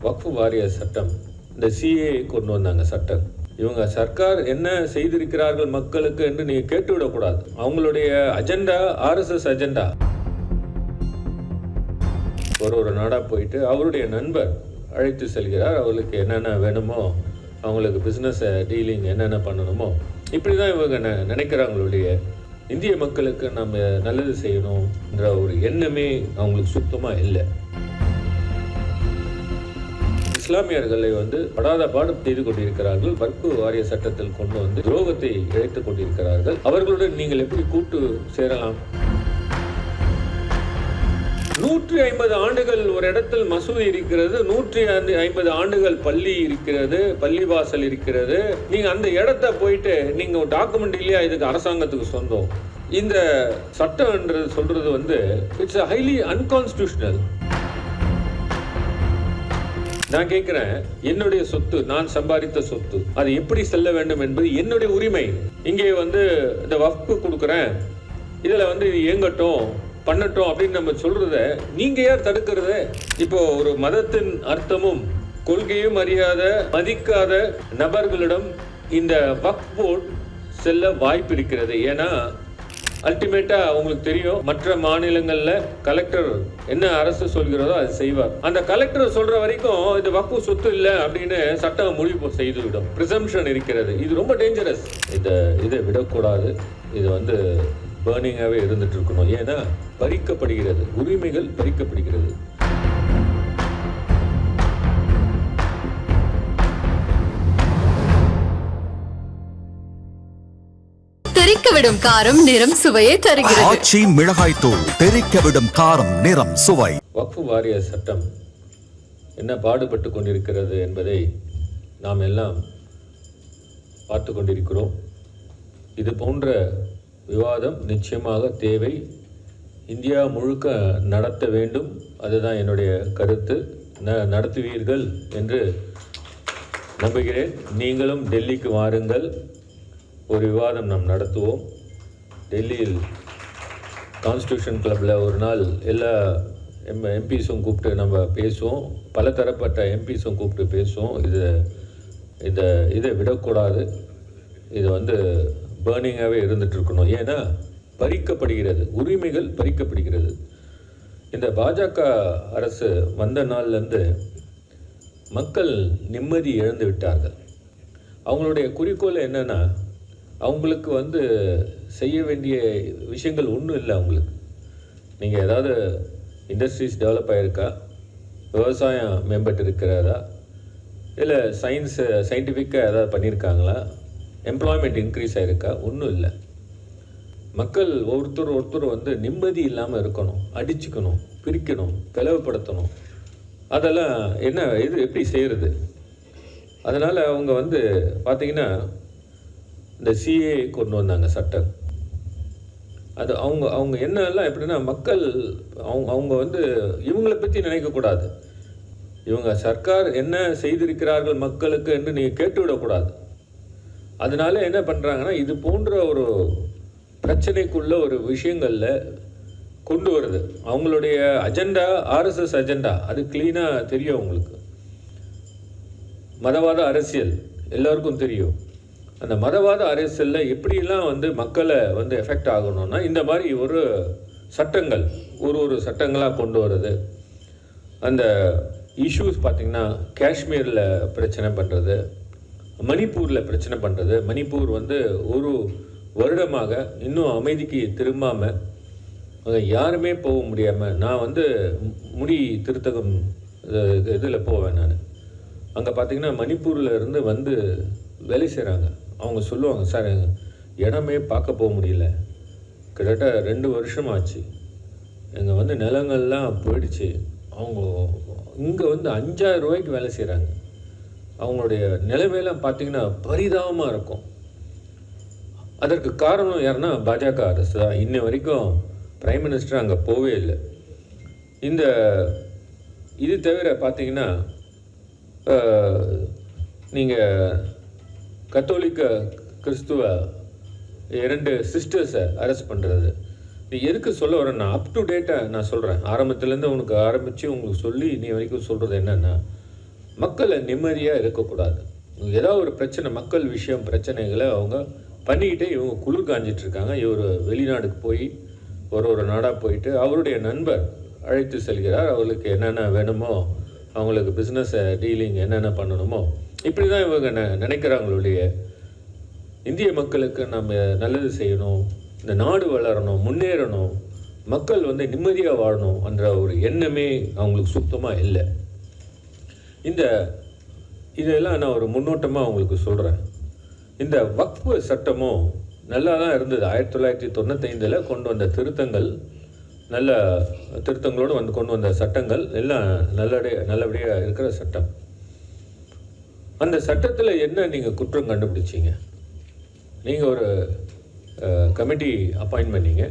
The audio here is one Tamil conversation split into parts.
வக்ஃப் வாரிய சட்டம், இந்த சிஏ கொண்டு வந்தாங்க சட்டம். இவங்க சர்க்கார் என்ன செய்திருக்கிறார்கள் மக்களுக்கு என்று நீங்கள் கேட்டுவிடக்கூடாது. அவங்களுடைய அஜெண்டா ஆர்எஸ்எஸ் அஜெண்டா. ஒரு நாடாக போயிட்டு அவருடைய நண்பர் அழைத்து செல்கிறார். அவர்களுக்கு என்னென்ன வேணுமோ, அவங்களுக்கு பிஸ்னஸ் டீலிங் என்னென்ன பண்ணணுமோ, இப்படி தான் இவங்க நினைக்கிறாங்களுடைய இந்திய மக்களுக்கு நம்ம நல்லது செய்யணுன்ற ஒரு எண்ணமே அவங்களுக்கு சுத்தமாக இல்லை. இஸ்லாமியர்களை படாத பாடு செய்து கொண்டிருக்கிறார்கள். வக்ஃப் வாரிய சட்டத்தில் கொண்டு வந்து துரோகத்தை இழைத்துக் கொண்டிருக்கிறார்கள். அவர்களுடன் நீங்கள் எப்படி கூட்டு சேரலாம்? 150 ஆண்டுகள் ஒரு இடத்தில் மசூதி இருக்கிறது, 150 ஆண்டுகள் பள்ளி இருக்கிறது, பள்ளிவாசல் இருக்கிறது. நீங்க அந்த இடத்த போயிட்டு நீங்க டாக்குமெண்ட் இல்லையா இதுக்கு அரசாங்கத்துக்கு சொந்தம், இந்த சட்டம் என்று சொல்றது இட்ஸ் ஹைலி அன்கான்ஸ்டிடியூஷனல். நான் கேட்கிறேன், என்னுடைய சொத்து, நான் சம்பாதித்த சொத்து, அது எப்படி செல்ல வேண்டும் என்பது என்னுடைய உரிமை. இங்கே இந்த வக்ஃப் கொடுக்குறேன், இதுல இது இயங்கட்டும் பண்ணட்டும் அப்படின்னு நம்ம சொல்றத நீங்க யார் தடுக்கிறது? இப்போ ஒரு மதத்தின் அர்த்தமும் கொள்கையும் அறியாத மதிக்காத நபர்களிடம் இந்த வக்ஃப் போர்டு செல்ல வாய்ப்பு இருக்கிறது. ஏன்னா அல்டிமேட்டா உங்களுக்கு தெரியும், மற்ற மாநிலங்கள்ல கலெக்டர் என்ன அரசு சொல்கிறதோ அது செய்வார். அந்த கலெக்டர் சொல்ற வரைக்கும் இது வக்ஃப் சொத்து இல்லை அப்படின்னு சட்டம் முடிவு செய்துவிடும். பிரிசம்ஷன் இருக்கிறது. இது ரொம்ப டேஞ்சரஸ். இதை விடக்கூடாது. இது பர்னிங்காகவே இருந்துட்டு இருக்கணும். ஏன்னா பறிக்கப்படுகிறது, உரிமைகள் பறிக்கப்படுகிறது. தெறிக்கவிடும் காரம் நிறம் சுவையை தருகிறது. ஆச்சி மிளகாய் தூள் தெறிக்கவிடும் காரம் நிறம் சுவை. வக்ஃப் வாரிய சட்டம் என்ன பாடுபட்டு கொண்டிருக்கிறது என்பதை நாம் எல்லாம் பார்த்து கொண்டிருக்கிறோம். இது போன்ற விவாதம் நிச்சயமாக தேவை. இந்தியா முழுக்க நடத்த வேண்டும். அதுதான் என்னுடைய கருத்து. நடத்துவீர்கள் என்று நம்புகிறேன். நீங்களும் டெல்லிக்கு வாருங்கள், ஒரு விவாதம் நாம் நடத்துவோம். டெல்லியில் கான்ஸ்டியூஷன் கிளப்பில் ஒரு நாள் எல்லா எம்பிஸும் கூப்பிட்டு நம்ம பேசுவோம். பல தரப்பட்ட எம்பிஸும் கூப்பிட்டு பேசுவோம். இதை விடக்கூடாது. இது பர்னிங்காகவே இருந்துட்டு இருக்கணும். ஏன்னா பறிக்கப்படுகிறது, உரிமைகள் பறிக்கப்படுகிறது. இந்த பாஜக அரசு வந்த நாள்லேருந்து மக்கள் நிம்மதி இழந்து விட்டார்கள். அவங்களுடைய குறிக்கோள் என்னென்னா, அவங்களுக்கு செய்ய வேண்டிய விஷயங்கள் ஒன்றும் இல்லை. அவங்களுக்கு நீங்கள் ஏதாவது இண்டஸ்ட்ரீஸ் டெவலப் ஆகிருக்கா, விவசாயம் மேம்பட்டு இருக்கிறதா, இல்லை சயின்டிஃபிக்காக ஏதாவது பண்ணியிருக்காங்களா, எம்ப்ளாய்மெண்ட் இன்க்ரீஸ் ஆகிருக்கா? ஒன்றும் இல்லை. மக்கள் ஒருத்தர் நிம்மதி இல்லாமல் இருக்கணும், அடிச்சுக்கணும், பிரிக்கணும், பிளவுபடுத்தணும். அதெல்லாம் இது எப்படி செய்கிறது? அதனால் அவங்க பார்த்திங்கன்னா இந்த சிஏ கொண்டு வந்தாங்க சட்டம். அது அவங்க என்னெல்லாம் எப்படின்னா, மக்கள் அவங்க இவங்களை பற்றி நினைக்கக்கூடாது. இவங்க சர்க்கார் என்ன செய்திருக்கிறார்கள் மக்களுக்கு என்று நீங்கள் கேட்டுவிடக்கூடாது. அதனால என்ன பண்ணுறாங்கன்னா, இது போன்ற ஒரு பிரச்சனைக்குள்ள ஒரு விஷயங்களில் கொண்டு வருது. அவங்களுடைய அஜெண்டா ஆர்எஸ்எஸ் அஜெண்டா. அது கிளீனாக தெரியும் அவங்களுக்கு. மதவாத அரசியல் எல்லாருக்கும் தெரியும். அந்த மதவாத அரசியலில் எப்படிலாம் மக்களை எஃபெக்ட் ஆகணும்னா, இந்த மாதிரி ஒரு சட்டங்கள் ஒரு சட்டங்களாக கொண்டு வருது. அந்த இஷ்யூஸ் பார்த்திங்கன்னா, காஷ்மீரில் பிரச்சனை பண்ணுறது, மணிப்பூரில் பிரச்சனை பண்ணுறது. மணிப்பூர் ஒரு வருடமாக இன்னும் அமைதிக்கு திரும்பாமல், யாருமே போக முடியாமல், நான் முடி திருத்தகம் இதில் போவேன் நான். அங்கே பார்த்திங்கன்னா மணிப்பூரில் இருந்து வேலை செய்கிறாங்க. அவங்க சொல்லுவாங்க, சார் இடமே பார்க்க போக முடியல, கிட்டத்தட்ட 2 வருஷம் ஆச்சு, எங்கள் நிலங்கள்லாம் போயிடுச்சு. அவங்க இங்கே 5,000 ரூபாய்க்கு வேலை செய்கிறாங்க. அவங்களுடைய நிலைமையெல்லாம் பார்த்திங்கன்னா பரிதாபமாக இருக்கும். அதற்கு காரணம் யாருன்னா பாஜக அரசு தான். இன்ன வரைக்கும் பிரைம் மினிஸ்டர் அங்கே போவே இல்லை. இது தவிர பார்த்திங்கன்னா, நீங்கள் கத்தோலிக்க கிறிஸ்துவ 2 சிஸ்டர்ஸை அரெஸ்ட் பண்ணுறது, நீ எதுக்கு சொல்ல வரேன்னா, அப் டு டேட்டாக நான் சொல்கிறேன். ஆரம்பத்துலேருந்து உனக்கு ஆரம்பித்து உங்களுக்கு சொல்லி நீ வரைக்கும் சொல்கிறது என்னென்னா, மக்களை நிம்மதியாக இருக்கக்கூடாது. ஏதாவது ஒரு பிரச்சனை, மக்கள் விஷயம் பிரச்சனைகளை அவங்க பண்ணிக்கிட்டே இவங்க குளிர் காஞ்சிட்ருக்காங்க. இவர் வெளிநாடுக்கு போய் ஒரு நாடாக போயிட்டு அவருடைய நண்பர் அழைத்து செல்கிறார். அவர்களுக்கு என்னென்ன வேணுமோ, அவங்களுக்கு பிஸ்னஸ் டீலிங் என்னென்ன பண்ணணுமோ, இப்படி தான் இவங்க நினைக்கிறாங்களுடைய இந்திய மக்களுக்கு நம்ம நல்லது செய்யணும், இந்த நாடு வளரணும், முன்னேறணும், மக்கள் நிம்மதியாக வாழணும் என்ற ஒரு எண்ணமே அவங்களுக்கு சுத்தமாக இல்லை. இதெல்லாம் நான் ஒரு முன்னோட்டமாக அவங்களுக்கு சொல்கிறேன். இந்த வக்ஃபு சட்டமும் நல்லா தான் இருந்தது. 1995 கொண்டு வந்த திருத்தங்கள், நல்ல திருத்தங்களோடு கொண்டு வந்த சட்டங்கள் எல்லாம் நல்லபடியாக இருக்கிற சட்டம். அந்த சட்டத்தில் என்ன நீங்கள் குற்றம் கண்டுபிடிச்சிங்க? நீங்கள் ஒரு கமிட்டி அப்பாயின்ட் பண்ணீங்க.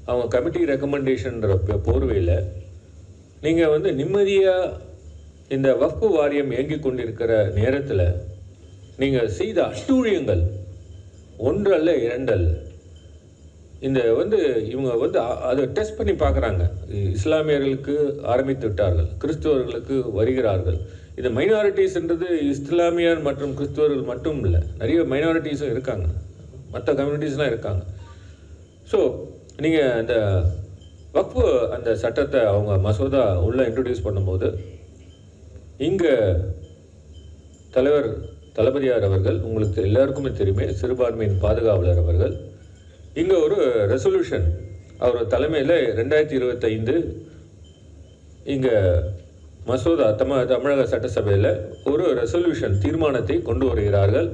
அவங்க கமிட்டி ரெக்கமெண்டேஷன்ற போர்வையில் நீங்கள் நிம்மதியாக இந்த வக்ஃபு வாரியம் இயங்கி கொண்டிருக்கிற நேரத்தில் நீங்கள் செய்த அட்டூழியங்கள் ஒன்றல்ல இரண்டல்ல. இந்த இவங்க அதை டெஸ்ட் பண்ணி பார்க்குறாங்க. இஸ்லாமியர்களுக்கு ஆரம்பித்து விட்டார்கள், கிறிஸ்துவர்களுக்கு வருகிறார்கள். இந்த மைனாரிட்டிஸ்ன்றது இஸ்லாமியர் மற்றும் கிறிஸ்துவர்கள் மட்டும் இல்லை, நிறைய மைனாரிட்டிஸும் இருக்காங்க, மற்ற கம்யூனிட்டிஸ்லாம் இருக்காங்க. ஸோ நீங்கள் அந்த வக்ஃபு அந்த சட்டத்தை அவங்க மசோதா உள்ளே இன்ட்ரடியூஸ் பண்ணும்போது இங்கே தலைவர் தளபதியார் அவர்கள், உங்களுக்கு எல்லாருக்குமே தெரியுமே, சிறுபான்மையின் பாதுகாவலர் அவர்கள் இங்கே ஒரு ரெசல்யூஷன் அவர் தலைமையில் 2025 இங்கே மசோதா தமிழக சட்டசபையில் ஒரு ரெசல்யூஷன் தீர்மானத்தை கொண்டு வருகிறார்கள்.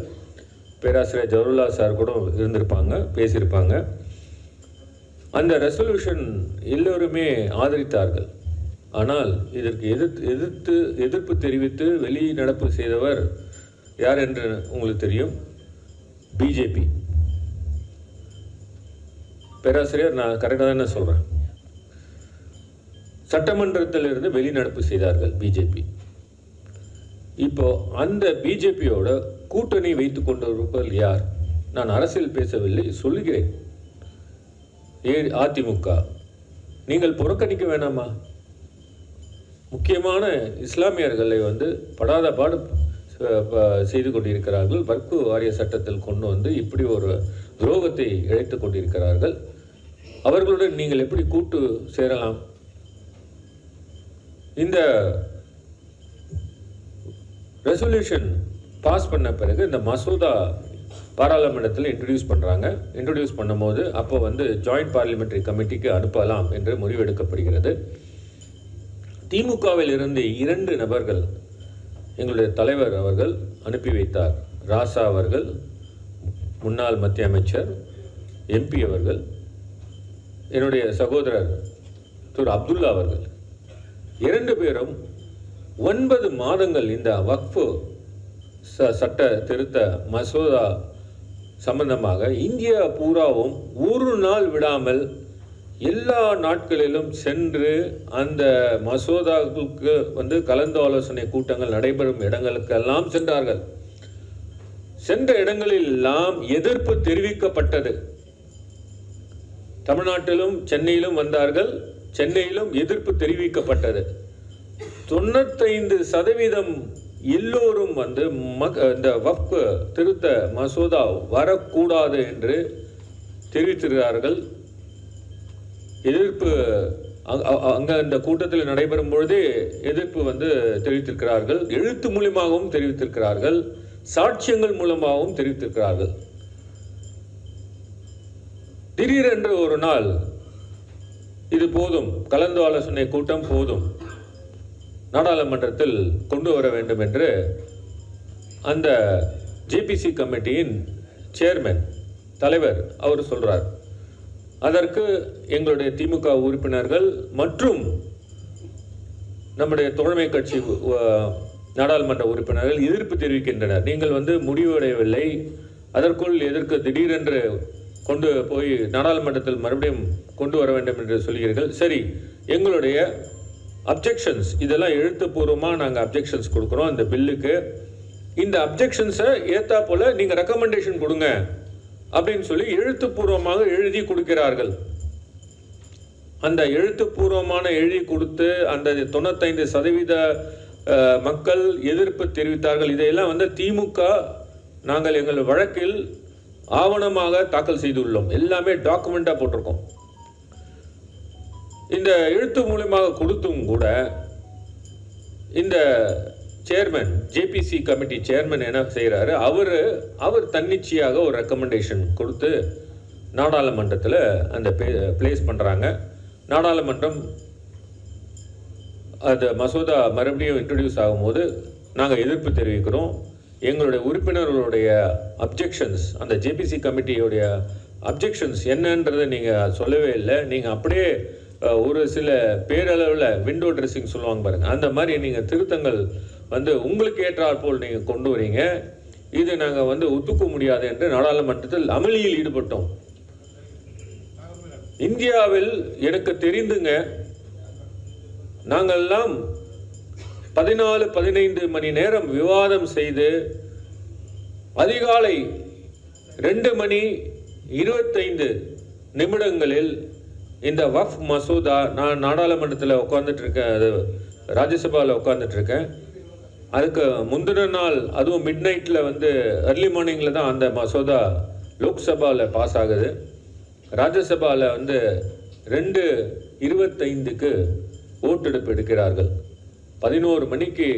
பேராசிரியர் ஜவஹர்லா சார் கூட இருந்திருப்பாங்க, பேசியிருப்பாங்க. அந்த ரெசல்யூஷன் எல்லோருமே ஆதரித்தார்கள். ஆனால் இதற்கு எதிர்ப்பு தெரிவித்து வெளிநடப்பு செய்தவர் யார் என்று உங்களுக்கு தெரியும், பிஜேபி. பேராசிரியர், நான் கரெக்டாக தானே சொல்கிறேன்? சட்டமன்றத்திலிருந்து வெளிநடப்பு செய்தார்கள் பிஜேபி. இப்போ அந்த பிஜேபியோட கூட்டணி வைத்துக் கொண்டிருப்பவர்கள் யார்? நான் அரசியல் பேசவில்லை, சொல்லுகிறேன். அதிமுக. நீங்கள் புறக்கணிக்க வேணாமா? முக்கியமான இஸ்லாமியர்களை படாத பாடு செய்து கொண்டிருக்கிறார்கள். வக்ஃபு வாரிய சட்டத்தில் கொண்டு இப்படி ஒரு துரோகத்தை இழைத்து கொண்டிருக்கிறார்கள். அவர்களுடன் நீங்கள் எப்படி கூட்டு சேரலாம்? இந்த ரெசல்யூஷன் பாஸ் பண்ண பிறகு இந்த மசோதா பாராளுமன்றத்தில் இன்ட்ரடியூஸ் பண்ணும்போது அப்போ ஜாயிண்ட் பார்லிமெண்டரி கமிட்டிக்கு அனுப்பலாம் என்று முடிவெடுக்கப்படுகிறது. திமுகவில் இருந்து 2 நபர்கள் எங்களுடைய தலைவர் அவர்கள் அனுப்பி வைத்தார். ராசா அவர்கள், முன்னாள் மத்திய அமைச்சர், எம்பி அவர்கள், என்னுடைய சகோதரர் திரு அப்துல்லா அவர்கள், 2 பேரும் 9 மாதங்கள் இந்த வக்ஃபு சட்ட திருத்த மசோதா சம்பந்தமாக இந்தியா பூராவும் ஒரு நாள் விடாமல் எல்லா நாட்களிலும் சென்று அந்த மசோதாவுக்கு கலந்து ஆலோசனை கூட்டங்கள் நடைபெறும் இடங்களுக்கெல்லாம் சென்றார்கள். சென்ற இடங்களில் எல்லாம் எதிர்ப்பு தெரிவிக்கப்பட்டது. தமிழ்நாட்டிலும் சென்னையிலும் வந்தார்கள். சென்னையிலும் எதிர்ப்பு தெரிவிக்கப்பட்டது. 95% எல்லோரும் இந்த வக்ஃபு திருத்த மசோதா வரக்கூடாது என்று தெரிவித்திருக்கிறார்கள். எதிர்ப்பு அங்கே அந்த கூட்டத்தில் நடைபெறும் பொழுதே எதிர்ப்பு தெரிவித்திருக்கிறார்கள். எழுத்து மூலமாகவும் தெரிவித்திருக்கிறார்கள், சாட்சியங்கள் மூலமாகவும் தெரிவித்திருக்கிறார்கள். திடீரென்று ஒரு நாள் இது போதும், கலந்து ஆலோசனை கூட்டம் போதும், நாடாளுமன்றத்தில் கொண்டு வர வேண்டும் என்று அந்த ஜேபிசி கமிட்டியின் சேர்மன் தலைவர் அவர் சொல்றார். அதற்கு எங்களுடைய திமுக உறுப்பினர்கள் மற்றும் நம்முடைய தோழமை கட்சி நாடாளுமன்ற உறுப்பினர்கள் எதிர்ப்பு தெரிவிக்கின்றனர். நீங்கள் முடிவடையவில்லை, அதற்குள் எதற்கு திடீரென்று கொண்டு போய் நாடாளுமன்றத்தில் மறுபடியும் கொண்டு வர வேண்டும் என்று சொல்கிறீர்கள். சரி, எங்களுடைய அப்ஜெக்ஷன்ஸ் இதெல்லாம் எழுத்துப்பூர்வமாக நாங்கள் அப்ஜெக்ஷன்ஸ் கொடுக்குறோம் இந்த பில்லுக்கு. இந்த அப்ஜெக்ஷன்ஸை ஏற்றா போல் நீங்கள் ரெக்கமெண்டேஷன் கொடுங்க அப்படின்னு சொல்லி எழுத்துப்பூர்வமாக எழுதி கொடுக்கிறார்கள். அந்த எழுத்துப்பூர்வமான எழுதி கொடுத்து அந்த 95% மக்கள் எதிர்ப்பு தெரிவித்தார்கள். இதையெல்லாம் வந்து திமுக நாங்கள் எங்கள் வழக்கில் ஆவணமாக தாக்கல் செய்துள்ளோம். எல்லாமே டாக்குமெண்ட்டாக போட்டிருக்கோம். இந்த எழுத்து மூலமாக கொடுத்தும் கூட இந்த சேர்மன், ஜேபிசி கமிட்டி சேர்மன் என்ன செய்கிறாரு, அவர் தன்னிச்சையாக ஒரு ரெக்கமெண்டேஷன் கொடுத்து நாடாளுமன்றத்தில் அந்த பிளேஸ் பண்ணுறாங்க. நாடாளுமன்றம் அந்த மசோதா மறுபடியும் இன்ட்ரடியூஸ் ஆகும்போது நாங்கள் எதிர்ப்பு தெரிவிக்கிறோம். எங்களுடைய உறுப்பினர்களுடைய அப்ஜெக்ஷன்ஸ், அந்த ஜேபிசி கமிட்டியோடைய அப்ஜெக்ஷன்ஸ் என்னன்றதை நீங்கள் சொல்லவே இல்லை. நீங்கள் அப்படியே ஒரு சில பேரளவில் விண்டோ ட்ரெஸ்ஸிங் சொல்லுவாங்க பாருங்கள், அந்த மாதிரி நீங்கள் திருத்தங்கள் வந்து உங்களுக்கு ஏற்றாற்போல் நீங்கள் கொண்டு வரீங்க. இது நாங்கள் வந்து ஒத்துக்க முடியாது என்று நாடாளுமன்றத்தில் அமளியில் ஈடுபட்டோம். இந்தியாவில் எனக்கு தெரிந்துங்க, நாங்கள்லாம் 14-15 மணி நேரம் விவாதம் செய்து அதிகாலை 2:25 இந்த வஃப் மசோதா, நான் நாடாளுமன்றத்தில் உட்காந்துட்டு இருக்கேன், அது ராஜ்யசபாவில் உட்காந்துட்டு இருக்கேன். அதுக்கு முந்தின நாள், அதுவும் மிட் நைட்டில் வந்து அர்லி மார்னிங்கில் தான் அந்த மசோதா லோக்சபாவில் பாஸ் ஆகுது. ராஜ்யசபாவில் வந்து 2:25 ஓட்டெடுப்பு எடுக்கிறார்கள். 11 மணிக்கு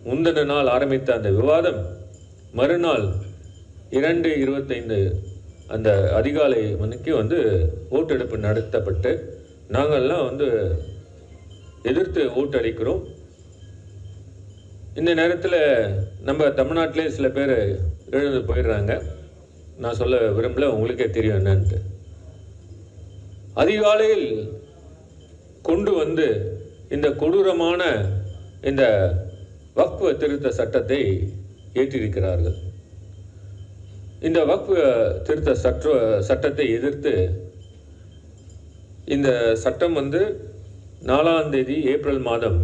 முந்தின நாள் ஆரம்பித்த அந்த விவாதம் மறுநாள் 2:25 அந்த அதிகாலை மணிக்கு வந்து ஓட்டெடுப்பு நடத்தப்பட்டு நாங்கள்லாம் வந்து எதிர்த்து ஓட்டளிக்கிறோம். இந்த நேரத்தில் நம்ம தமிழ்நாட்டிலே சில பேர் எழுந்து போயிடுறாங்க. நான் சொல்ல விரும்பல, உங்களுக்கே தெரியும் என்னன்ட்டு. அதிகாலையில் கொண்டு வந்து இந்த கொடூரமான இந்த வக்ஃப் திருத்த சட்டத்தை ஏற்றிருக்கிறார்கள். இந்த வக்ஃப் திருத்த சட்டத்தை எதிர்த்து இந்த சட்டம் வந்து 4ஆம் தேதி ஏப்ரல் மாதம்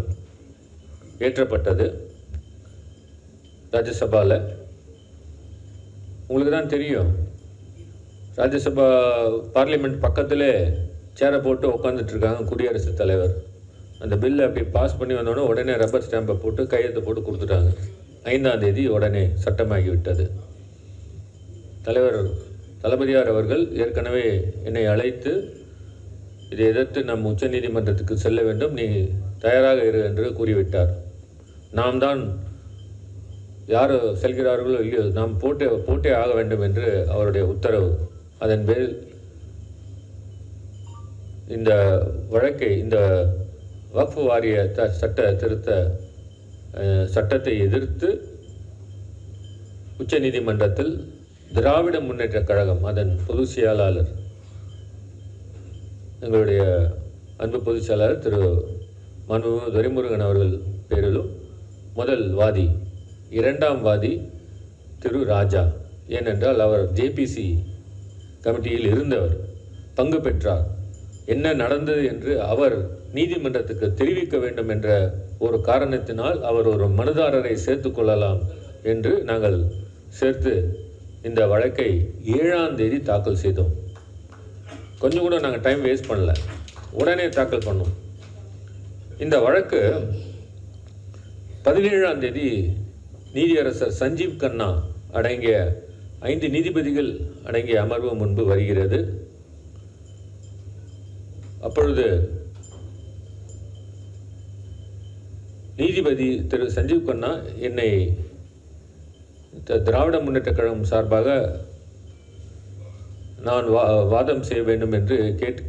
ஏற்றப்பட்டது ராஜ்யசபாவில். உங்களுக்கு தான் தெரியும், ராஜ்யசபா பார்லிமெண்ட் பக்கத்தில் சேரை போட்டு உட்காந்துட்டு இருக்காங்க குடியரசுத் தலைவர். அந்த பில்லை அப்படி பாஸ் பண்ணி வந்தோடனே உடனே ரப்பர் ஸ்டாம்பை போட்டு கையெழுத்து போட்டு கொடுத்துட்டாங்க. 5ஆம் தேதி உடனே சட்டமாகிவிட்டது. தலைவர் தளபதியார் அவர்கள் ஏற்கனவே என்னை அழைத்து இதை எதிர்த்து நம் உச்ச நீதிமன்றத்துக்கு செல்ல வேண்டும், நீ தயாராக இரு என்று கூறிவிட்டார். நாம் தான் யார் செல்கிறார்களோ இல்லையோ, நாம் போட்டே ஆக வேண்டும் என்று அவருடைய உத்தரவு. அதன் பேரில் இந்த வழக்கை, இந்த வக்ஃப் வாரிய சட்ட திருத்த சட்டத்தை எதிர்த்து உச்ச நீதிமன்றத்தில் திராவிட முன்னேற்றக் கழகம், அதன் பொதுச் செயலாளர், எங்களுடைய அன்பு பொதுச் செயலாளர் திரு மாண்புமிகு துரைமுருகன் அவர்கள் பேரிலும் முதல் வாதி, 2ஆம் வாதி திரு ராஜா, ஏனென்றால் அவர் ஜேபிசி கமிட்டியில் இருந்தவர், பங்கு பெற்றார். என்ன நடந்தது என்று அவர் நீதிமன்றத்துக்கு தெரிவிக்க வேண்டும் என்ற ஒரு காரணத்தினால் அவர் ஒரு மனுதாரரை சேர்த்து கொள்ளலாம் என்று நாங்கள் சேர்த்து இந்த வழக்கை 7ஆம் தேதி தாக்கல் செய்தோம். கொஞ்சம் கூட நாங்கள் டைம் வேஸ்ட் பண்ணல, உடனே தாக்கல் பண்ணோம். இந்த வழக்கு 17ஆம் தேதி நீதியரசர் சஞ்சீவ் கண்ணா அடங்கிய 5 நீதிபதிகள் அடங்கிய அமர்வு முன்பு வருகிறது. அப்பொழுது நீதிபதி திரு சஞ்சீவ் கண்ணா என்னை திராவிட முன்னேற்றக் கழகம் சார்பாக நான் வாதம் செய்ய வேண்டும் என்று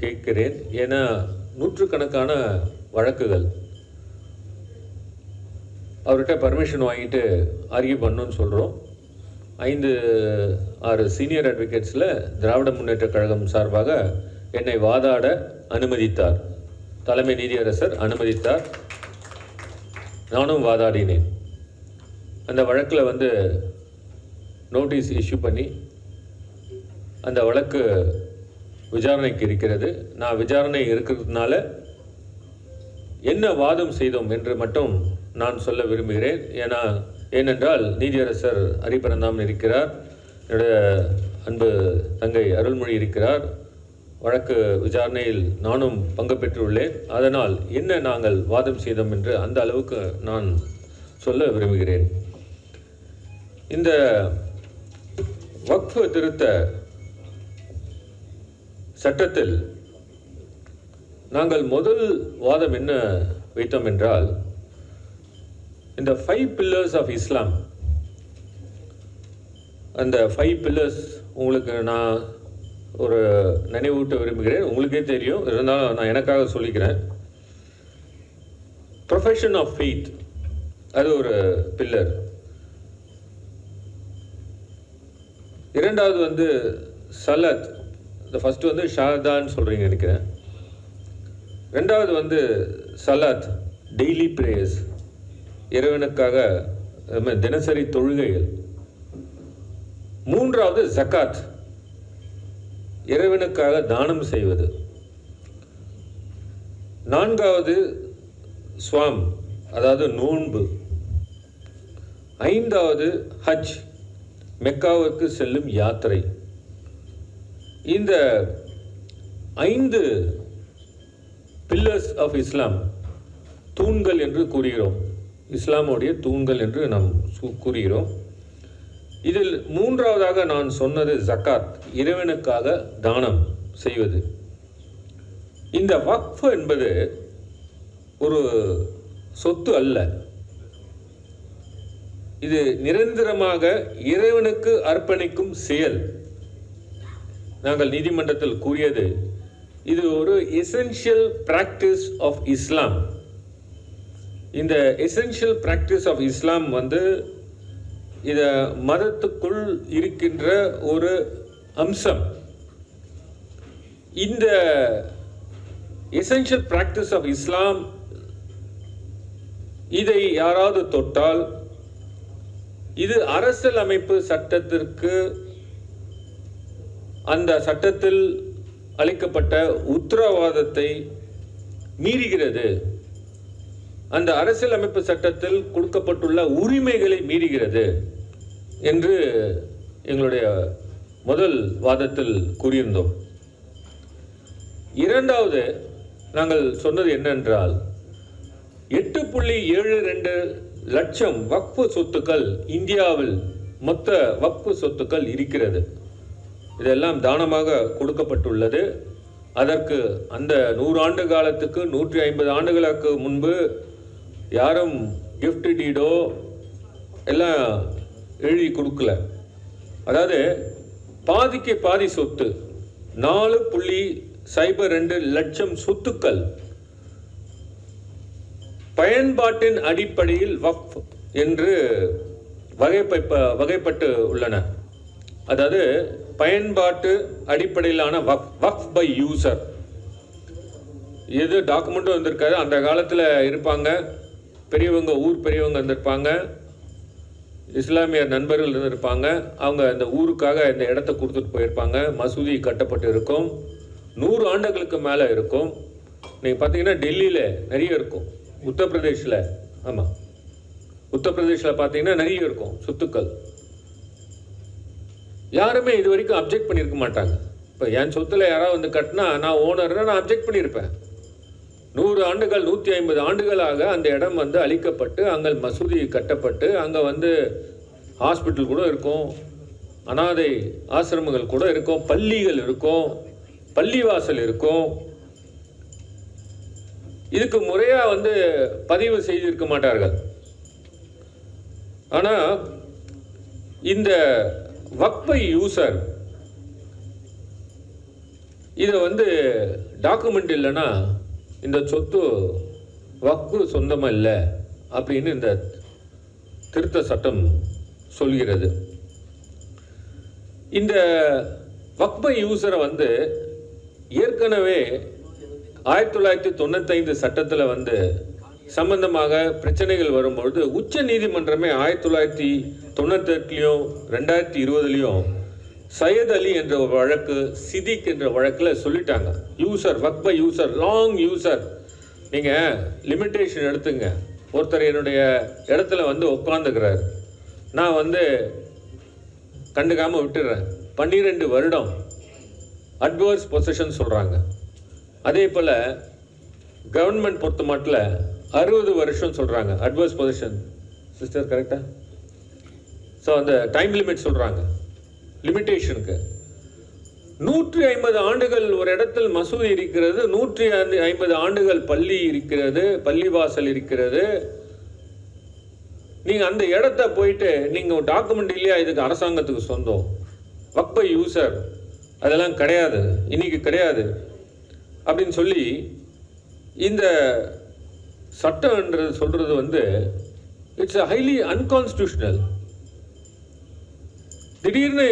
கேட்கிறேன். ஏன்னா நூற்றுக்கணக்கான வழக்குகள், அவர்கிட்ட பர்மிஷன் வாங்கிட்டு ஆர்கியூ பண்ணணும்னு சொல்கிறோம். 5-6 சீனியர் அட்வொகேட்ஸில் திராவிட முன்னேற்றக் கழகம் சார்பாக என்னை வாதாட அனுமதித்தார். தலைமை நீதியரசர் அனுமதித்தார். நானும் வாதாடினேன். அந்த வழக்கில் வந்து நோட்டீஸ் இஷ்யூ பண்ணி அந்த வழக்கு விசாரணைக்கு இருக்கிறது. நான் விசாரணை இருக்கிறதுனால என்ன வாதம் செய்தோம் என்று மட்டும் நான் சொல்ல விரும்புகிறேன். ஏனென்றால் நீதியரசர் ஹரிபரந்தாமன் இருக்கிறார், என்னுடைய அன்பு தங்கை அருள்மொழி இருக்கிறார். வழக்கு விசாரணையில் நானும் பங்கு பெற்றுள்ளேன். அதனால் என்ன நாங்கள் வாதம் செய்தோம் என்று அந்த அளவுக்கு நான் சொல்ல விரும்புகிறேன். இந்த வக்ஃப் திருத்த சட்டத்தில் நாங்கள் முதல் வாதம் என்ன வைத்தோம் என்றால், இந்த 5 pillars ஆஃப் இஸ்லாம், அந்த 5 pillars உங்களுக்கு நான் ஒரு நினைவூட்ட விரும்புகிறேன். உங்களுக்கே தெரியும், இருந்தாலும் நான் எனக்காக சொல்லிக்கிறேன். ப்ரொஃபஷன் ஆஃப் ஃபெய்த், அது ஒரு பில்லர். இரண்டாவது வந்து சலத், இந்த ஃபஸ்ட்டு வந்து ஷாதான்னு சொல்கிறீங்க நினைக்கிறேன். ரெண்டாவது வந்து சலாத், டெய்லி ப்ரேயர்ஸ், இறைவனுக்காக தினசரி தொழுகைகள். மூன்றாவது ஜக்காத், இறைவனுக்காக தானம் செய்வது. நான்காவது ஸ்வாம், அதாவது நோன்பு. ஐந்தாவது ஹஜ், மெக்காவுக்கு செல்லும் யாத்திரை. இந்த 5 பில்லர்ஸ் ஆஃப் இஸ்லாம், தூண்கள் என்று கூறுகிறோம், இஸ்லாமுடைய தூண்கள் என்று நாம் கூறுகிறோம். இதில் மூன்றாவதாக நான் சொன்னது ஜக்காத், இறைவனுக்காக தானம் செய்வது. இந்த வக்ஃப் என்பது ஒரு சொத்து அல்ல. இது நிரந்தரமாக இறைவனுக்கு அர்ப்பணிக்கும் செயல். நாங்கள் நீதிமன்றத்தில் கூறியது, இது ஒரு எசென்ஷியல் பிராக்டிஸ் ஆஃப் இஸ்லாம். இந்த எசென்ஷியல் பிராக்டிஸ் ஆஃப் இஸ்லாம் வந்து இத மதத்துக்குள் இருக்கின்ற ஒரு அம்சம். இந்த எசென்ஷியல் பிராக்டிஸ் ஆஃப் இஸ்லாம், இதை யாராவது தொட்டால் இது அரசியல் அமைப்பு சட்டத்திற்கு, அந்த சட்டத்தில் அளிக்கப்பட்ட உத்தரவாதத்தை மீறுகிறது. அந்த அரசியல் அமைப்பு சட்டத்தில் கொடுக்கப்பட்டுள்ள உரிமைகளை மீறுகிறது என்று எங்களுடைய முதல் வாதத்தில் கூறியிருந்தோம். இரண்டாவது நாங்கள் சொன்னது என்னென்றால், 8.72 லட்சம் வக்ஃபு சொத்துக்கள் இந்தியாவில் மொத்த வக்ஃபு சொத்துக்கள் இருக்கிறது. இதெல்லாம் தானமாக கொடுக்கப்பட்டுள்ளது. அதற்கு அந்த 100 ஆண்டு காலத்துக்கு 150 ஆண்டுகளுக்கு முன்பு யாரும் கிஃப்ட் டீடோ எல்லாம் எழுதி கொடுக்கல. அதாவது பாதிக்கு பாதி சொத்து, 4.02 லட்சம் சொத்துக்கள் பயன்பாட்டின் அடிப்படையில் வக்ஃப் என்று வகைப்பட்டு உள்ளன. அதாவது பயன்பாட்டு அடிப்படையிலான வக்ஃப் பை யூசர். எது டாக்குமெண்ட்டும் வந்திருக்காது. அந்த காலத்தில் இருப்பாங்க பெரியவங்க, ஊர் பெரியவங்க வந்திருப்பாங்க, இஸ்லாமியர் நண்பர்கள் இருந்திருப்பாங்க. அவங்க அந்த ஊருக்காக இந்த இடத்த கொடுத்துட்டு போயிருப்பாங்க. மசூதி கட்டப்பட்டு இருக்கும். 100 ஆண்டுகளுக்கு மேலே இருக்கும். நீங்கள் பார்த்தீங்கன்னா டெல்லியில் நிறைய இருக்கும், உத்தரப்பிரதேஷில், ஆமாம் உத்தரப்பிரதேஷில் பார்த்தீங்கன்னா நிறைய இருக்கும் சொத்துக்கள். யாருமே இது வரைக்கும் அப்ஜெக்ட் பண்ணியிருக்க மாட்டாங்க. இப்போ என் சொத்தில் யாராவது வந்து கட்டினா, நான் ஓனர்னா நான் அப்ஜெக்ட் பண்ணியிருப்பேன். 100 ஆண்டுகள் 150 ஆண்டுகளாக அந்த இடம் வந்து அழிக்கப்பட்டு, அங்கே மசூதி கட்டப்பட்டு, அங்கே வந்து ஹாஸ்பிட்டல் கூட இருக்கும், அனாதை ஆசிரமங்கள் கூட இருக்கும், பள்ளிகள் இருக்கும், பள்ளிவாசல் இருக்கும். இதுக்கு முறையாக வந்து பதிவு செய்திருக்க மாட்டார்கள். ஆனால் இந்த வக்ஃபை யூசர் இதை வந்து டாக்குமெண்ட் இல்லைன்னா இந்த சொத்து வக்ஃபு சொந்தமாக இல்லை அப்படின்னு இந்த திருத்த சட்டம் சொல்கிறது. இந்த வக்ஃபை யூசரை வந்து ஏற்கனவே 1995 சட்டத்தில் வந்து சம்பந்தமாக பிரச்சனைகள் வரும்பொழுது உச்ச நீதிமன்றமே 1998லையும் 2020லையும் சையத் அலி என்ற ஒரு வழக்கு, சிதிக் என்ற வழக்கில் சொல்லிட்டாங்க. யூசர், வக்ஃபை யூசர், லாங் யூசர், நீங்கள் லிமிட்டேஷன் எடுத்துங்க. ஒருத்தர் என்னுடைய இடத்துல வந்து உட்காந்துக்கிறார், நான் வந்து கண்டுக்காமல் விட்டுடுறேன், 12 வருடம் அட்வர்ஸ் பொசிஷன் சொல்கிறாங்க. அதே போல் கவர்மெண்ட் பொறுத்த மட்டும் 60 வருஷம் சொல்கிறாங்க அட்வர்ஸ் பொசிஷன் சிஸ்டர் கரெக்டா? ஸோ அந்த டைம் லிமிட் சொல்கிறாங்க, லிமிட்டேஷனுக்கு 150 ஆண்டுகள் ஒரு இடத்தில் மசூதி இருக்கிறது, 150 ஆண்டுகள் பள்ளி இருக்கிறது, பள்ளிவாசல் இருக்கிறது. நீங்கள் அந்த இடத்த போயிட்டு நீங்கள் டாக்குமெண்ட் இல்லையா இதுக்கு அரசாங்கத்துக்கு சொந்தம், வக்ஃப் பை யூசர், அதெல்லாம் கிடையாது, இன்னைக்கு கிடையாது அப்படின்னு சொல்லி இந்த சட்டம்ன்றது சொல்கிறது வந்து இட்ஸ் அ ஹைலி அன்கான்ஸ்டியூஷனல். திடீர்னு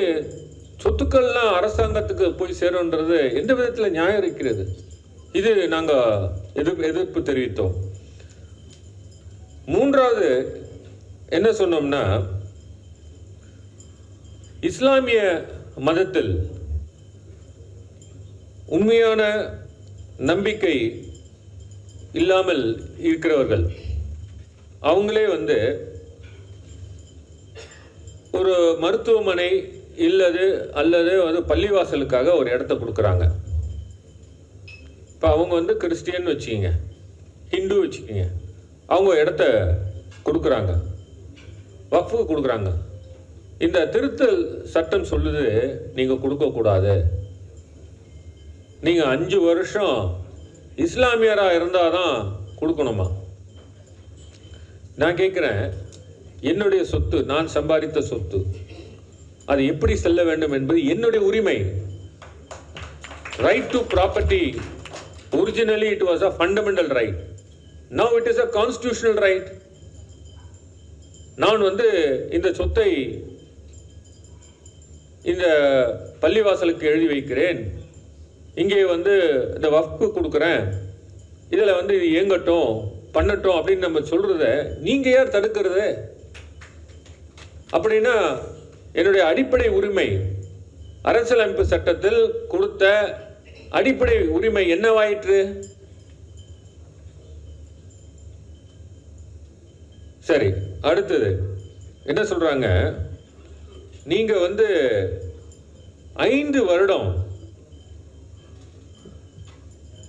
சொத்துக்கள்லாம் அரசாங்கத்துக்கு போய் சேரும்ன்றது எந்த விதத்தில் நியாயம் இருக்கிறது? இது நாங்கள் எதிர்ப்பு தெரிவித்தோம். மூன்றாவது என்ன சொன்னோம்னா, இஸ்லாமிய மதத்தில் உண்மையான நம்பிக்கை இல்லாமல் இருக்கிறவர்கள் அவங்களே வந்து ஒரு மருத்துவமனை அல்லது வந்து பள்ளிவாசலுக்காக ஒரு இடத்த கொடுக்குறாங்க. இப்போ அவங்க வந்து கிறிஸ்டியன் வச்சுக்கிங்க, ஹிந்து வச்சுக்கிங்க, அவங்க இடத்த கொடுக்குறாங்க, வக்ஃபுக்கு கொடுக்குறாங்க. இந்த திருத்தல் சட்டம் சொல்லுது நீங்கள் கொடுக்கக்கூடாது, நீங்கள் 5 வருஷம் இஸ்லாமியராக இருந்தால் தான் கொடுக்கணுமா? நான் கேட்குறேன், என்னுடைய சொத்து, நான் சம்பாதித்த சொத்து, அது எப்படி செல்ல வேண்டும் என்பது என்னுடைய உரிமை. Right to property, originally it was a fundamental right, now it is a constitutional right. நான் வந்து இந்த சொத்தை இந்த பள்ளிவாசலுக்கு எழுதி வைக்கிறேன், இங்கே வந்து இந்த வக்ஃபுக்கு கொடுக்குறேன், இதில் வந்து இது இயங்கட்டும் பண்ணட்டும் அப்படின்னு நம்ம சொல்கிறத நீங்கள் யார் தடுக்கிறது? அப்படின்னா என்னுடைய அடிப்படை உரிமை, அரசியலமைப்பு சட்டத்தில் கொடுத்த அடிப்படை உரிமை என்னவாயிற்று? சரி, அடுத்தது என்ன சொல்றாங்க, நீங்க வந்து 5 வருடம்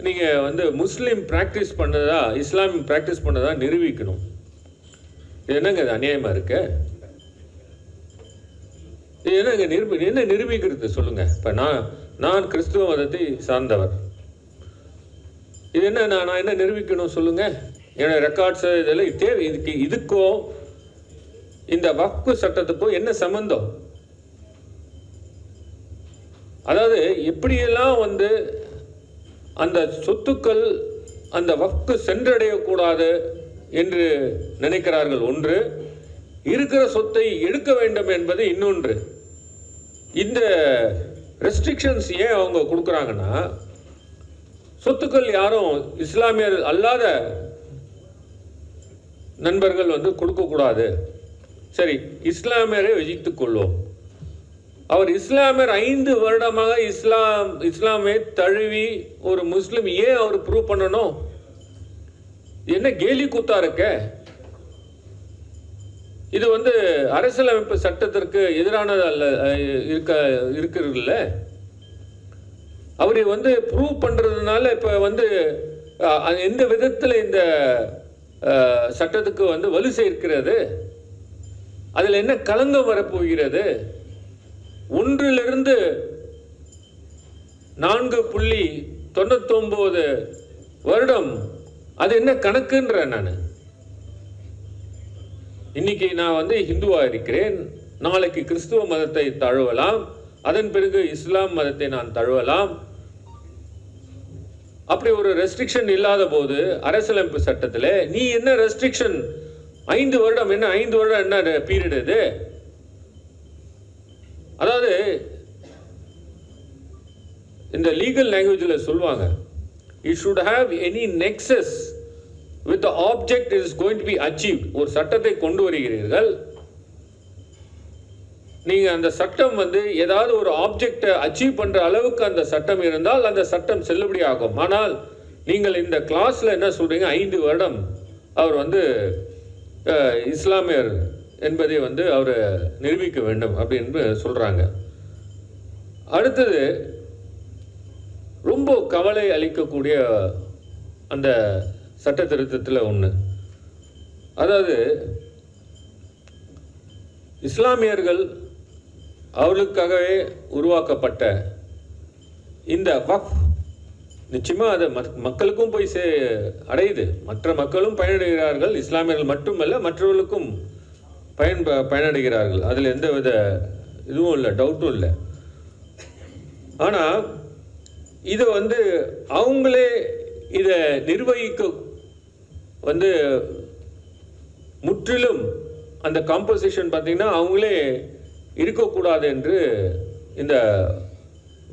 நீங்க வந்து முஸ்லீம் பிராக்டிஸ் பண்ணதா, இஸ்லாமிக் பிராக்டிஸ் பண்ணதா நிரூபிக்கணும். இது என்னங்க, இது அநியாயமா இருக்கு? இது என்னங்க என்ன நிரூபிக்கிறது சொல்லுங்க? இப்போ நான் கிறிஸ்துவ மதத்தை சார்ந்தவர், இது என்ன நான் என்ன நிரூபிக்கணும் சொல்லுங்க? என்னோட ரெக்கார்ட்ஸ் இதெல்லாம் தேவை. இதுக்கும் இந்த வக்ஃப் சட்டத்துக்கும் என்ன சம்பந்தம்? அதாவது எப்படியெல்லாம் வந்து அந்த சொத்துக்கள் அந்த வக்ஃப் சென்றடையக்கூடாது என்று நினைக்கிறார்கள் ஒன்று, இருக்கிற சொத்தை எடுக்க வேண்டும் என்பது இன்னொன்று. இந்த ரெஸ்ட்ரிக்ஷன்ஸ் ஏன் அவங்க கொடுக்குறாங்கன்னா, சொத்துக்கள் யாரும் இஸ்லாமியர் அல்லாத நண்பர்கள் வந்து கொடுக்கக்கூடாது. சரி, இஸ்லாமியரை வகித்துக் கொள்வோம். அவர் இஸ்லாமியர் 5 வருடமாக இஸ்லாமை தழுவி ஒரு முஸ்லிம், ஏன் அவர் ப்ரூவ் பண்ணணும்? என்ன கேலி கூத்தா இருக்க? இது வந்து அரசியலமைப்பு சட்டத்திற்கு எதிரானது அல்ல இருக்கிறதுல. அவர் வந்து ப்ரூவ் பண்றதுனால இப்ப வந்து எந்த விதத்தில் இந்த சட்டத்துக்கு வந்து வலு சேர்க்கிறது? அதில் என்ன களங்கம் வரப்போகிறது? 1 4.99 வருடம், அது என்ன கணக்குன்ற? நான் இன்னைக்கு நான் வந்து ஹிந்துவா இருக்கிறேன், நாளைக்கு கிறிஸ்துவ மதத்தை தழுவலாம், அதன் பிறகு இஸ்லாம் மதத்தை நான் தழுவலாம். அப்படி ஒரு ரெஸ்ட்ரிக்ஷன் இல்லாத போது அரசியலமைப்பு சட்டத்தில் நீ என்ன ரெஸ்ட்ரிக்ஷன்? 5 வருடம் என்ன? 5 வருடம் என்ன பீரியட் இது? அதாவது இந்த லீகல் லாங்குவேஜில் சொல்லுவாங்க, it should have any nexus with the object is going to be achieved. ஒரு சட்டத்தை கொண்டு வருகிறீர்கள், நீங்க அந்த சட்டம் வந்து ஏதாவது ஒரு ஆப்ஜெக்டை அச்சீவ் பண்ற அளவுக்கு அந்த சட்டம் இருந்தால் அந்த சட்டம் செல்லுபடி ஆகும். ஆனால் நீங்கள் இந்த கிளாஸ்ல என்ன சொல்றீங்க? 5 வருடம் அவர் வந்து இஸ்லாமியர் என்பதை வந்து அவர் நிரூபிக்க வேண்டும் அப்படின்னு சொல்றாங்க. அடுத்தது ரொம்ப கவலை அளிக்கக்கூடிய அந்த சட்ட திருத்தத்தில் ஒன்று, அதாவது இஸ்லாமியர்கள் அவர்களுக்காகவே உருவாக்கப்பட்ட இந்த வக்ஃப் நிச்சயமாக அது மக்களுக்கும் போய் அடையுது. மற்ற மக்களும் பயனடைகிறார்கள். இஸ்லாமியர்கள் மட்டுமல்ல, மற்றவர்களுக்கும் பயனடைகிறார்கள். அதில் எந்த வித இதுவும் இல்லை, டவுட்டும் இல்லை. ஆனால் இதை அவங்களே இதை நிர்வகிக்க முற்றிலும் அந்த காம்போசிஷன் பார்த்திங்கன்னா அவங்களே இருக்கக்கூடாது என்று இந்த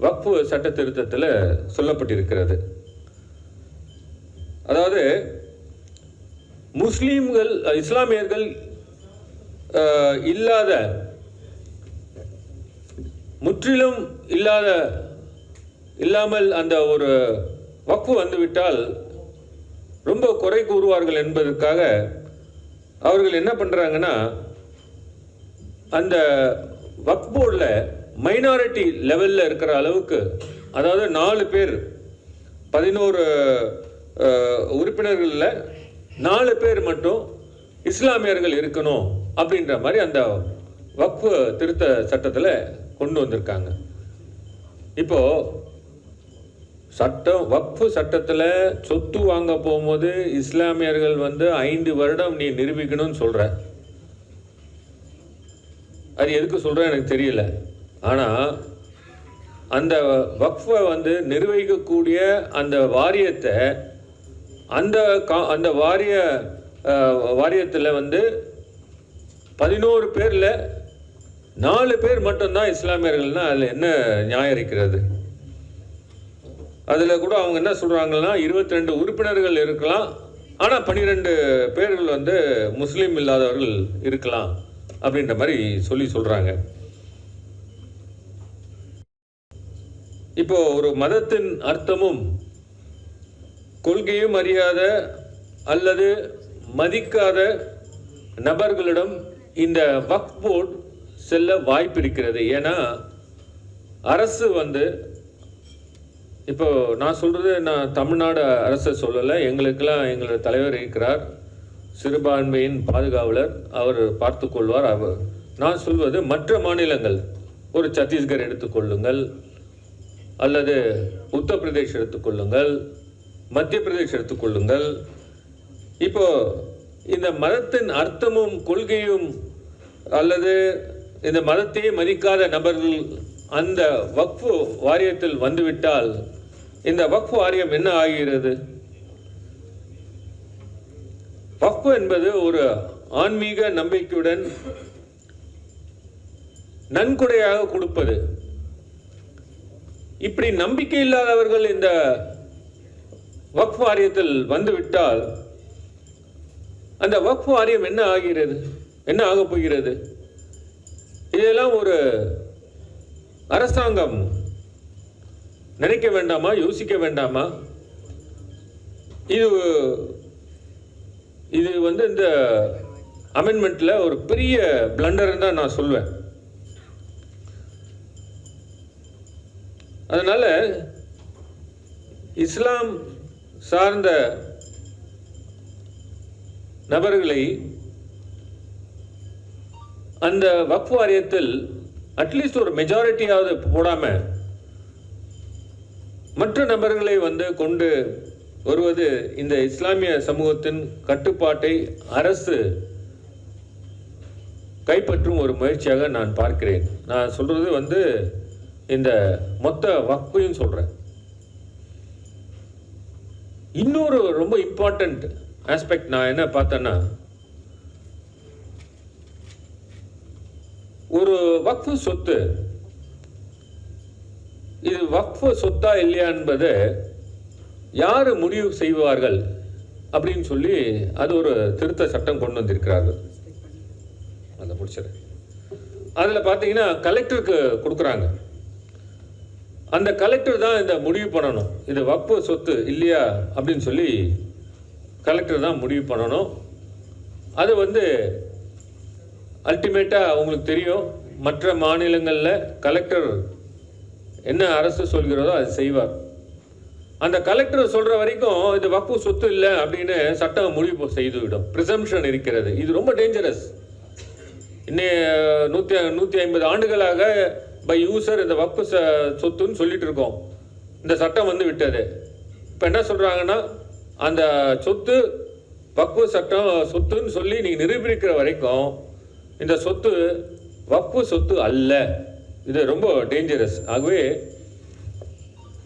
வக்ஃப் சட்ட திருத்தத்தில் சொல்லப்பட்டிருக்கிறது. அதாவது முஸ்லீம்கள் இஸ்லாமியர்கள் இல்லாத முற்றிலும் இல்லாமல் அந்த ஒரு வக்ஃப் வந்துவிட்டால் ரொம்ப குறை கூறுவார்கள் என்பதற்காக அவர்கள் என்ன பண்ணுறாங்கன்னா, அந்த வக்ஃப் போர்டில் மைனாரிட்டி லெவலில் இருக்கிற அளவுக்கு, அதாவது 4 பேர் 11 உறுப்பினர்களில் 4 பேர் மட்டும் இஸ்லாமியர்கள் இருக்கணும் அப்படின்ற மாதிரி அந்த வக்ஃப் திருத்த சட்டத்தில் கொண்டு வந்திருக்காங்க. இப்போது வக்ஃப் சட்டத்தில் சொத்து வாங்க போகும்போது இஸ்லாமியர்கள் 5 வருடம் நீ நிரூபிக்கணும்னு சொல்கிற. அது எதுக்கு சொல்கிறேன் எனக்கு தெரியல. ஆனால் அந்த வக்ஃபை நிர்வகிக்கக்கூடிய அந்த வாரியத்தை அந்த வாரியத்தில் 11 பேரில் 4 பேர் மட்டும்தான் இஸ்லாமியர்கள்னால் அதில் என்ன நியாயம் இருக்கிறது? அதில் கூட அவங்க என்ன சொல்கிறாங்கன்னா, 22 உறுப்பினர்கள் இருக்கலாம், ஆனால் 12 பேர்கள் முஸ்லீம் இல்லாதவர்கள் இருக்கலாம் அப்படின்ற மாதிரி சொல்கிறாங்க. இப்போ ஒரு மதத்தின் அர்த்தமும் கொள்கையும் அறியாத அல்லது மதிக்காத நபர்களிடம் இந்த வக்ஃப் போர்டு செல்ல வாய்ப்பு இருக்கிறது. ஏன்னா அரசு இப்போ நான் சொல்கிறது, நான் தமிழ்நாடு அரசை சொல்லலை, எங்களோட தலைவர் இருக்கிறார், சிறுபான்மையின் பாதுகாவலர், அவர் பார்த்து கொள்வார். நான் சொல்வது மற்ற மாநிலங்கள், ஒரு சத்தீஸ்கர் எடுத்துக்கொள்ளுங்கள், அல்லது உத்தரப்பிரதேஷ் எடுத்துக்கொள்ளுங்கள், மத்திய பிரதேஷ் எடுத்துக்கொள்ளுங்கள். இப்போ இந்த மதத்தின் அர்த்தமும் கொள்கையும் அல்லது இந்த மதத்தையே மதிக்காத நபர்கள் அந்த வக்ஃப் வாரியத்தில் வந்துவிட்டால் இந்த வக்ஃப் வாரியம் என்ன ஆகிறது? வக்ஃப் என்பது ஒரு ஆன்மீக நம்பிக்கையுடன் நன்கொடையாக கொடுப்பது. இப்படி நம்பிக்கை இல்லாதவர்கள் இந்த வக்ஃப் வாரியத்தில் வந்துவிட்டால் அந்த வக்ஃப் வாரியம் என்ன ஆகிறது, என்ன ஆகப் போகிறது? இதெல்லாம் ஒரு அரசாங்கம் நினைக்க வேண்டாமா, யோசிக்க வேண்டாமா? இது இந்த அமெண்ட்மெண்ட்ல ஒரு பெரிய பிளண்டர் தான் நான் சொல்வேன். அதனால இஸ்லாம் சார்ந்த நபர்களை அந்த வக்ஃப் வாரியத்தில் அட்லீஸ்ட் ஒரு மெஜாரிட்டியாவது போடாம மற்ற நபர்களை கொண்டு வருவது இந்த இஸ்லாமிய சமூகத்தின் கட்டுப்பாட்டை அரசு கைப்பற்றும் ஒரு முயற்சியாக நான் பார்க்கிறேன். நான் சொல்றது இந்த மொத்த வக்ஃபையும் சொல்றேன். இன்னொரு ரொம்ப இம்பார்ட்டன்ட் ஆஸ்பெக்ட் நான் என்ன பார்த்தேன்னா, ஒரு வக்ஃப் சொத்து, இது வக்ஃப் சொத்தா இல்லையா என்பதை யார் முடிவு செய்வார்கள் அப்படின்னு சொல்லி அது ஒரு திருத்த சட்டம் கொண்டு வந்திருக்கிறார்கள். அதை முடிச்சிடு. அதில் பார்த்தீங்கன்னா கலெக்டருக்கு கொடுக்குறாங்க. அந்த கலெக்டர் தான் இந்த முடிவு பண்ணணும், இது வக்ஃப் சொத்து இல்லையா அப்படின்னு சொல்லி கலெக்டர் தான் முடிவு பண்ணணும். அது அல்டிமேட்டாக உங்களுக்கு தெரியும், மற்ற மாநிலங்களில் கலெக்டர் என்ன அரசு சொல்கிறதோ அது செய்வார். அந்த கலெக்டர் சொல்கிற வரைக்கும் இது வக்ஃப் சொத்து இல்லை அப்படின்னு சட்டம் முடிவு செய்துவிடும். ப்ரிசம்ப்ஷன் இருக்கிறது. இது ரொம்ப டேஞ்சரஸ். இன்னும் 150 ஆண்டுகளாக பை யூசர் இந்த வக்ஃபு சொத்துன்னு சொல்லிட்டு இருக்கோம். இந்த சட்டம் வந்து விட்டது. இப்போ என்ன சொல்கிறாங்கன்னா, அந்த சொத்து வக்ஃபு சட்டம் சொத்துன்னு சொல்லி நீங்கள் நிரூபிக்கிற வரைக்கும் இந்த சொத்து வக்ஃபு சொத்து அல்ல. இது ரொம்ப டேஞ்சரஸ். ஆகவே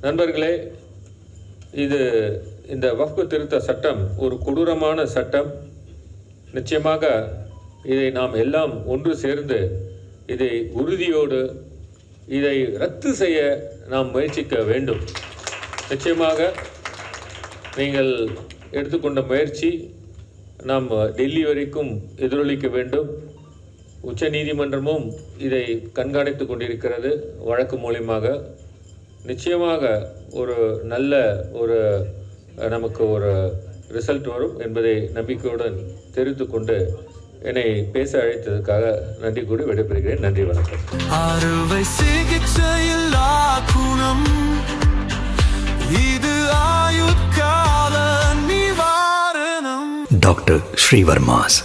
நண்பர்களே, இந்த வக்ஃபு திருத்த சட்டம் ஒரு கொடூரமான சட்டம். நிச்சயமாக இதை நாம் எல்லாம் ஒன்று சேர்ந்து இதை உறுதியோடு இதை ரத்து செய்ய நாம் முயற்சிக்க வேண்டும். நிச்சயமாக நீங்கள் எடுத்துக்கொண்ட முயற்சி நாம் டெல்லி வரைக்கும் எதிரொலிக்க வேண்டும். உச்ச நீதிமன்றமும் இதை கண்காணித்து கொண்டிருக்கிறது வழக்கு மூலியமாக. நிச்சயமாக ஒரு நல்ல நமக்கு ஒரு ரிசல்ட் வரும் என்பதை நம்பிக்கையுடன் தெரிவித்து கொண்டு என்னை பேச அழைத்ததற்காக நன்றி கூறி விடைபெறுகிறேன். நன்றி, வணக்கம். அறுவை சிகிச்சையில்லா குணம் இது ஆயுட்கால நிவாரணம். டாக்டர் ஸ்ரீவர்மாஸ்.